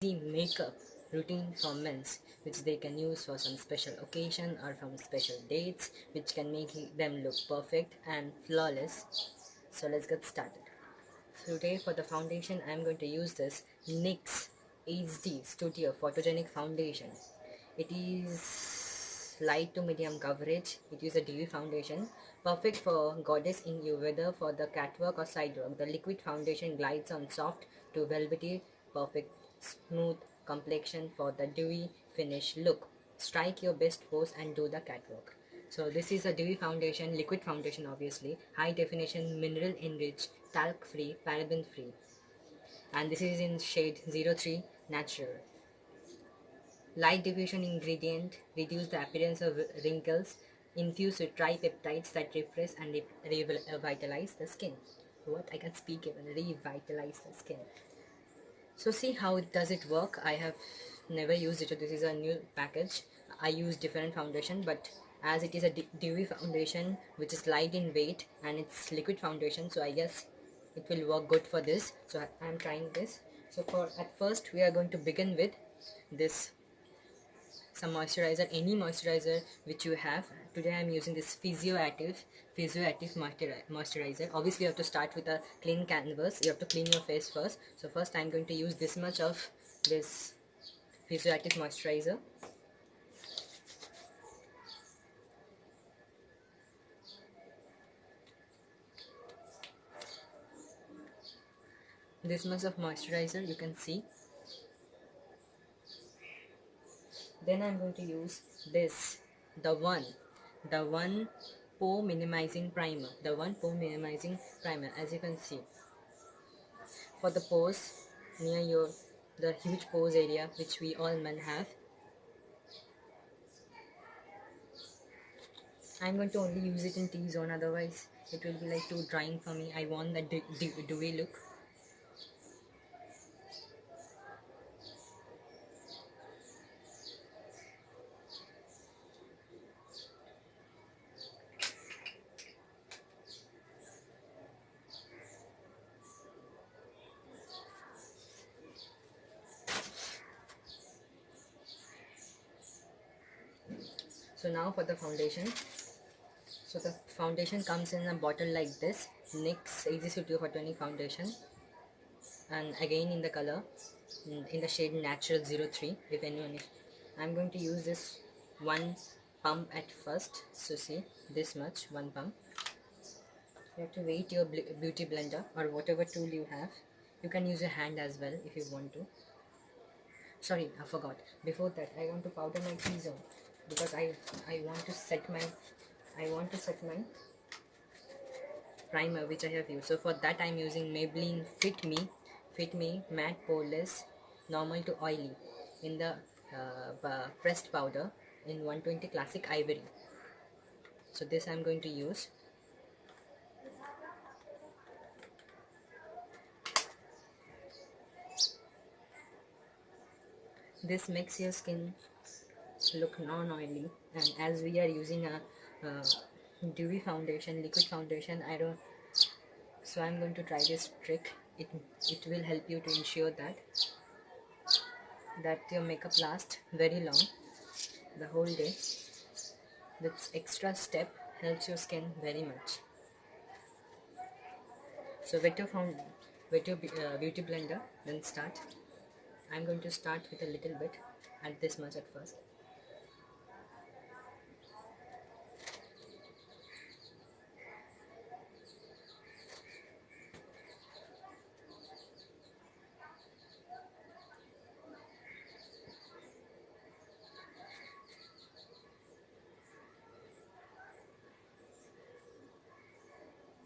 easy makeup routine for men, which they can use for some special occasion or from special dates, which can make them look perfect and flawless. So let's get started. Today for the foundation, I'm going to use this NYX HD Studio Photogenic Foundation. It is light to medium coverage. It is a dewy foundation, perfect for goddess in you, whether for the catwalk or sidewalk. The liquid foundation glides on soft to velvety, perfect smooth complexion for the dewy finish look. Strike your best pose and do the catwalk. So this is a dewy foundation, liquid foundation obviously, high definition, mineral enriched, talc free, paraben free, and this is in shade 03 natural. Light diffusion ingredient reduce the appearance of wrinkles, infused with tripeptides that refresh and revitalize the skin. What I can speak even, revitalize the skin. So see how does it work. I have never used it, so this is a new package. I use different foundation, but as it is a dewy foundation which is light in weight and it's liquid foundation, so I guess it will work good for this. So I am trying this. So for at first we are going to begin with this some moisturizer, any moisturizer which you have. Today I am using this physioactive moisturizer. Obviously you have to start with a clean canvas. You have to clean your face first. So first I am going to use this much of this physioactive moisturizer. This much of moisturizer you can see. Then I'm going to use this, the one pore minimizing primer, as you can see, for the pores near the huge pores area which we all men have. I'm going to only use it in T-zone, otherwise it will be like too drying for me. I want that dewy look. So now for the foundation. So the foundation comes in a bottle like this, NYX Easy Studio Photogenic Foundation, and again in the color, in the shade Natural 03. If anyone is, I'm going to use this one pump at first. So see, this much, one pump. You have to wait your beauty blender or whatever tool you have. You can use your hand as well if you want to. Sorry, I forgot. Before that, I want to powder my T-zone because I want to set my primer which I have used. So for that I'm using Maybelline Fit Me Matte Poreless Normal to Oily in the pressed powder in 120 Classic Ivory. So this I'm going to use. This makes your skin look non-oily, and as we are using a dewy foundation, liquid foundation, so I'm going to try this trick. It will help you to ensure that your makeup lasts very long, the whole day. This extra step helps your skin very much. So wet your beauty blender, then start. I'm going to start with a little bit, add this much at first.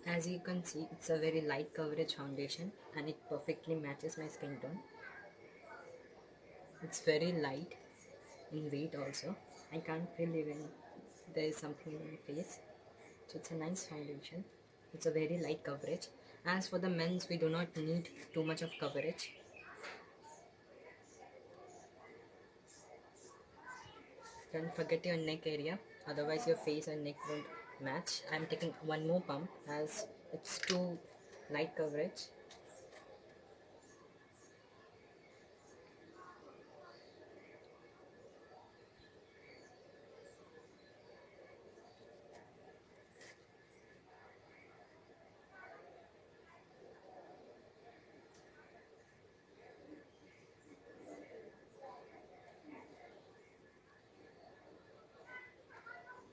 As you can see, it's a very light coverage foundation and it perfectly matches my skin tone. It's very light in weight also. I can't feel even there is something in my face. So it's a nice foundation. It's a very light coverage. As for the men's, we do not need too much of coverage. Don't forget your neck area, otherwise your face and neck won't match. I'm taking one more pump as it's too light coverage.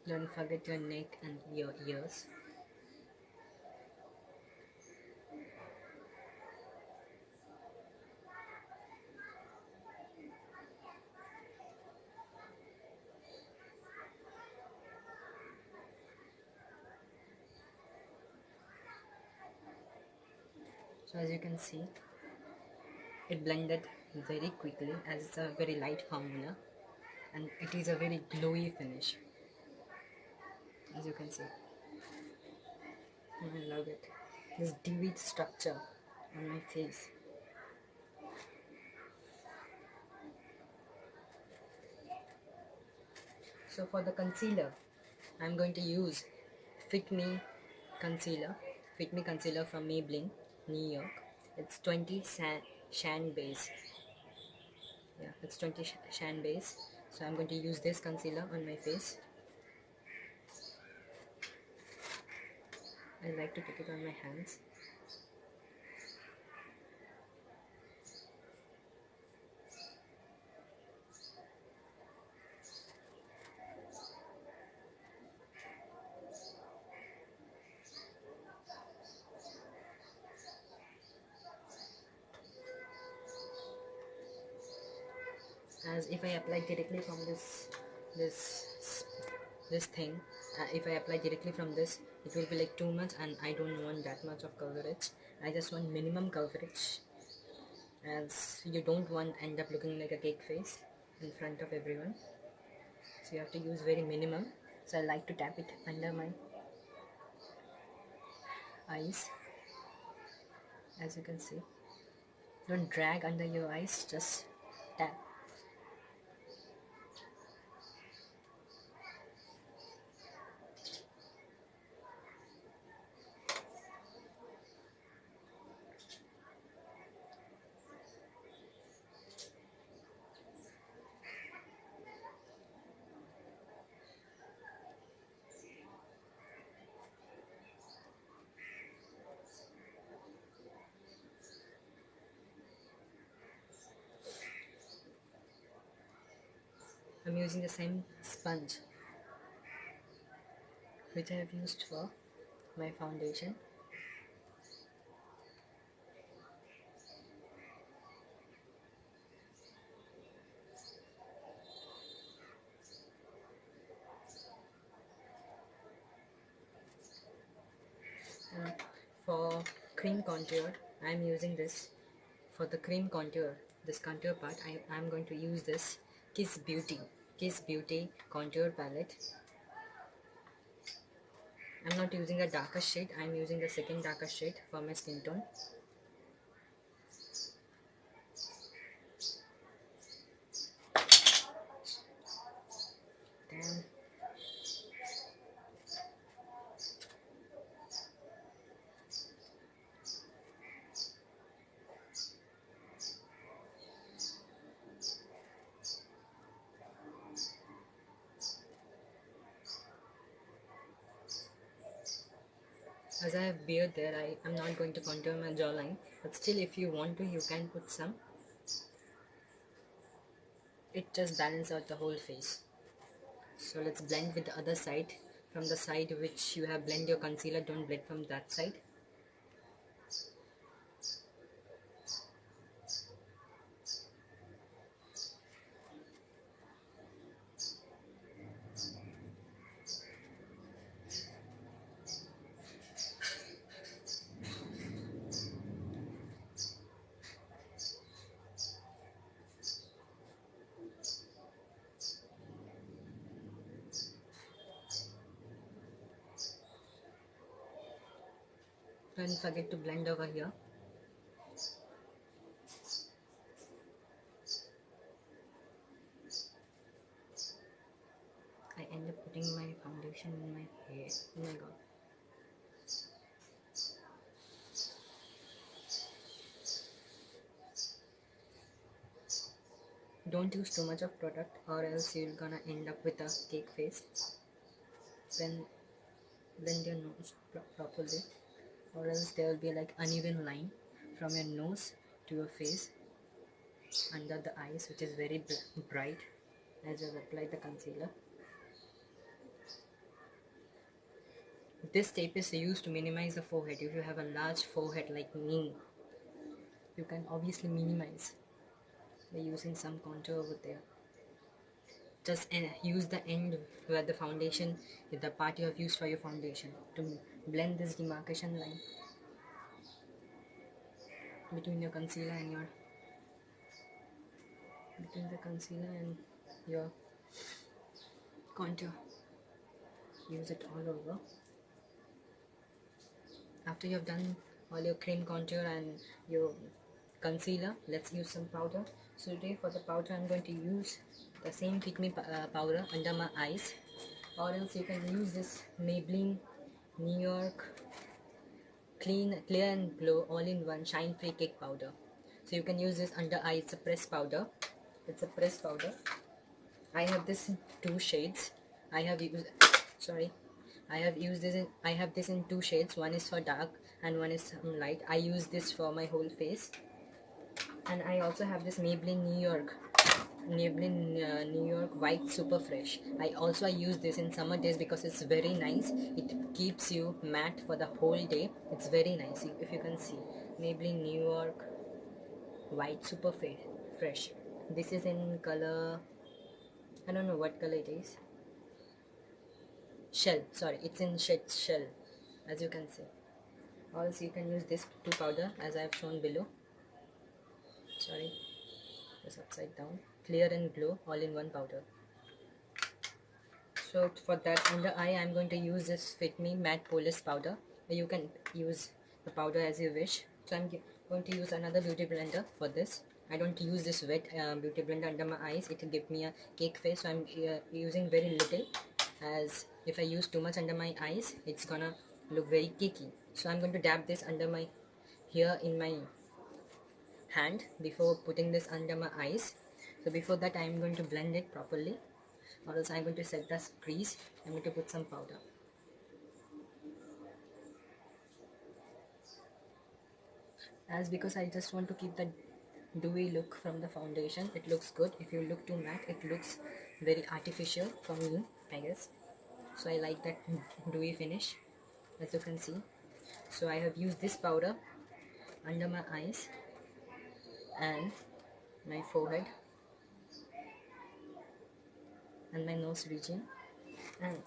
Don't forget your neck and your ears. So as you can see, it blended very quickly as it's a very light formula and it is a very glowy finish, as you can see. I love it. This dewy structure on my face. So for the concealer, I'm going to use Fit Me concealer. Fit Me concealer from Maybelline, New York. It's 20 Shan base. Yeah, it's 20 Shan base. So I'm going to use this concealer on my face. I like to take it on my hands. As if I apply directly from this thing, if I apply directly from this, it will be like too much, and I don't want that much of coverage. I just want minimum coverage, as you don't want end up looking like a cake face in front of everyone. So you have to use very minimum. So I like to tap it under my eyes, as you can see. Don't drag under your eyes, just tap. I'm using the same sponge which I have used for my foundation. And for cream contour, I'm using this. For the cream contour, this contour part, I'm going to use this Kiss Beauty contour palette. I'm not using a darker shade, I'm using the second darker shade for my skin tone. Damn. As I have beard there, I'm not going to contour my jawline, but still if you want to, you can put some. It just balances out the whole face. So let's blend with the other side. From the side which you have blend your concealer, don't blend from that side. Don't forget to blend over here. I end up putting my foundation in my hair. Oh my god. Don't use too much of product or else you're gonna end up with a cake face. Then blend your nose properly, or else there will be like uneven line from your nose to your face under the eyes, which is very bright as you have applied the concealer. This tape is used to minimize the forehead. If you have a large forehead like me, you can obviously minimize by using some contour over there. Just use the end where the foundation is the part you have used for your foundation to blend this demarcation line between your concealer and your contour. Use it all over. After you have done all your cream contour and your concealer, let's use some powder. So today for the powder I'm going to use the same Fit Me powder under my eyes, or else you can use this Maybelline New York Clear and Glow All-in-One Shine Free Cake Powder. So you can use this under eye. It's a pressed powder. I have this in two shades. I have used I have this in two shades. One is for dark and one is light. I use this for my whole face. And I also have this Maybelline New York White Super Fresh. I use this in summer days because it's very nice. It keeps you matte for the whole day. It's very nice. If you can see, Maybelline New York White Super Fresh. This is in color, I don't know what color it is. Shell. Sorry, it's in shade shell, as you can see. Also, you can use this two powder as I have shown below. Sorry, just upside down. Clear and Glow All-in-One powder. So for that under eye, I'm going to use this Fit Me Matte Polish powder. You can use the powder as you wish. So I'm going to use another beauty blender for this. I don't use this wet beauty blender under my eyes. It will give me a cake face. So I'm using very little, as if I use too much under my eyes, it's gonna look very cakey. So I'm going to dab this under my here in my hand before putting this under my eyes. So before that, I'm going to blend it properly, or else I'm going to set the crease. I'm going to put some powder. Because I just want to keep the dewy look from the foundation. It looks good. If you look too matte, it looks very artificial for me, I guess. So I like that dewy finish, as you can see. So I have used this powder under my eyes and my forehead and my nose region, and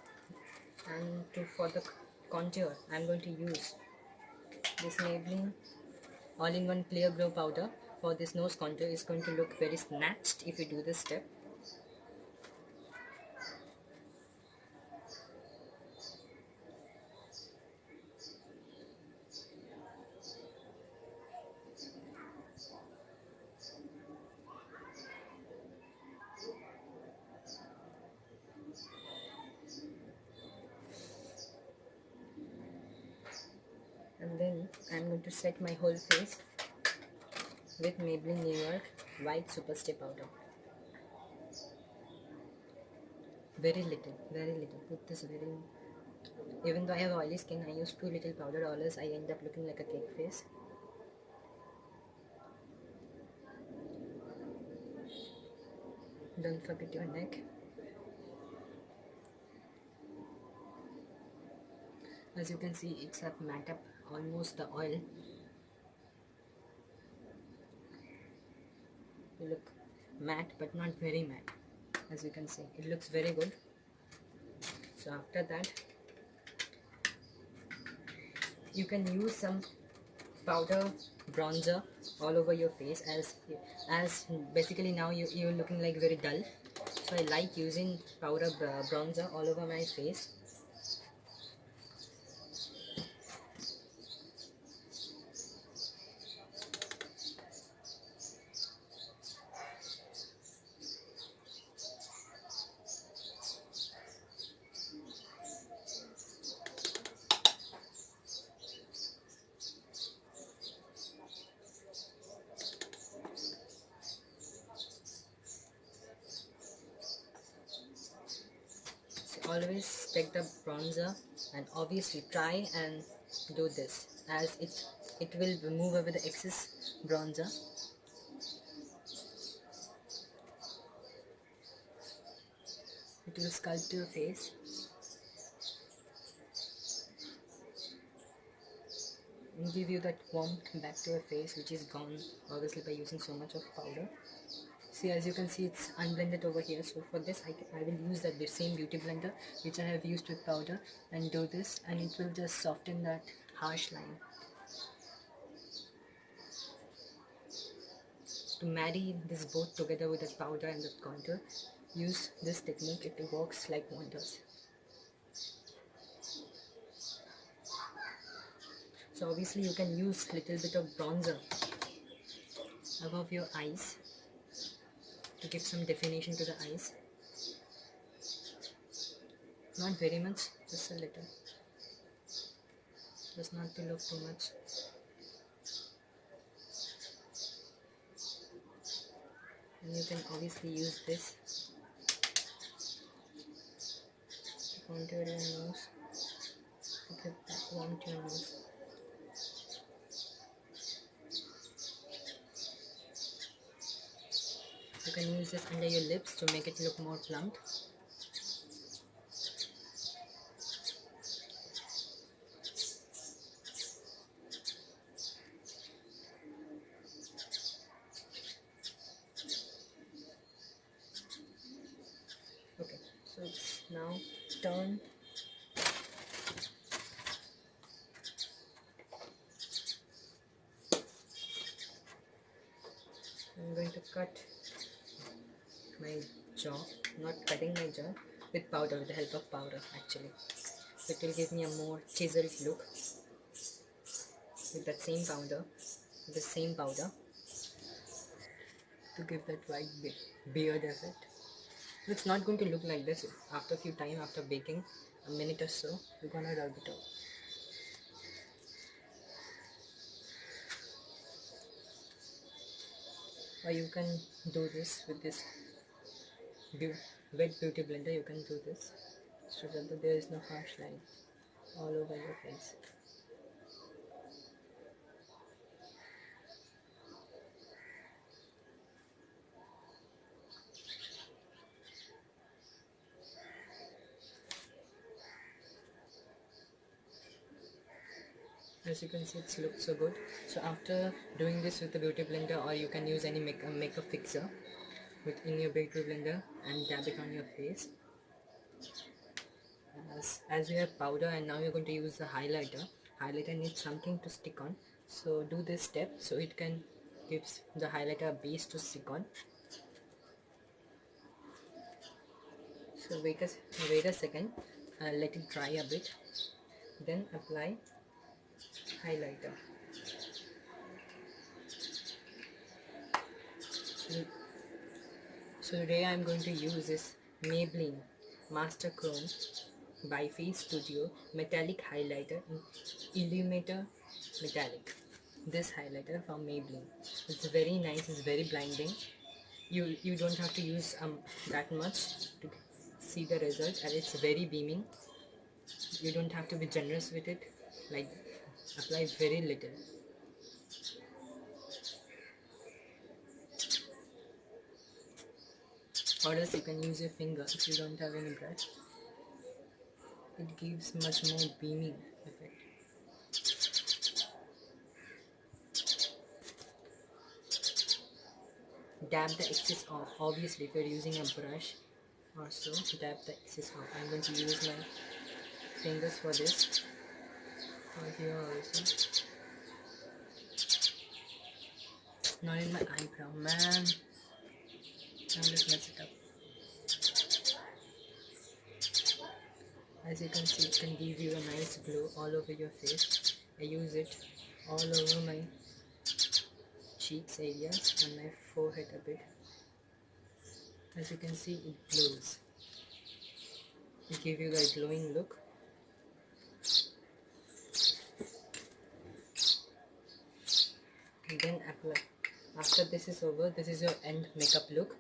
for the contour I'm going to use this Maybelline All-in-One Clear Glow powder. For this nose contour, is going to look very snatched if you do this step. And then I'm going to set my whole face with Maybelline New York White Super Stay powder. Very little. Put this very. Even though I have oily skin, I use too little powder, or else I end up looking like a cake face. Don't forget your neck. As you can see, it's up matte up almost the oil. You look matte but not very matte. As you can see, it looks very good. So after that, you can use some powder bronzer all over your face, as basically now you're looking like very dull. So I like using powder bronzer all over my face. Always take the bronzer and obviously try and do this, as it will remove away the excess bronzer. It will sculpt your face. and give you that warmth back to your face, which is gone obviously by using so much of powder. See, as you can see, it's unblended over here. So for this, I will use the same beauty blender which I have used with powder and do this, and it will just soften that harsh line. To marry this both together with the powder and the contour, use this technique. It works like wonders. So obviously you can use little bit of bronzer above your eyes to give some definition to the eyes. Not very much, just a little. Just not to look too much. And you can obviously use this to contour your nose, to give that warmth to your nose. You can use this under your lips to make it look more plump. Okay, so it's now turn. I'm going to cut my jaw, not cutting my jaw, with powder, with the help of powder actually. So it will give me a more chiseled look with that same powder, with the same powder, to give that white beard effect. It's not going to look like this after a few time, after baking, a minute or so, we're gonna rub it off. Or you can do this with this wet beauty blender, you can do this so that there is no harsh line all over your face. As you can see, it looks so good. So after doing this with the beauty blender, or you can use any makeup fixer within your beauty blender and dab it on your face. As you have powder, and now you're going to use the highlighter. Highlighter needs something to stick on, so do this step so it can gives the highlighter a base to stick on. So wait a second, let it dry a bit, then apply highlighter. So today I'm going to use this Maybelline Master Chrome by Face Studio Metallic Highlighter in Illuminator Metallic. This highlighter from Maybelline. It's very nice, it's very blinding. You don't have to use that much to see the result, and it's very beaming. You don't have to be generous with it, like apply very little. Or else you can use your finger if you don't have any brush. It gives much more beaming effect. Dab the excess off. Obviously, if you're using a brush or so, dab the excess off. I'm going to use my fingers for this. Or here also. Not in my eyebrow, man. Now let's mess it up. As you can see, it can give you a nice glow all over your face. I use it all over my cheeks areas and my forehead a bit. As you can see, it glows. It gives you that glowing look. And then apply. After this is over, this is your end makeup look.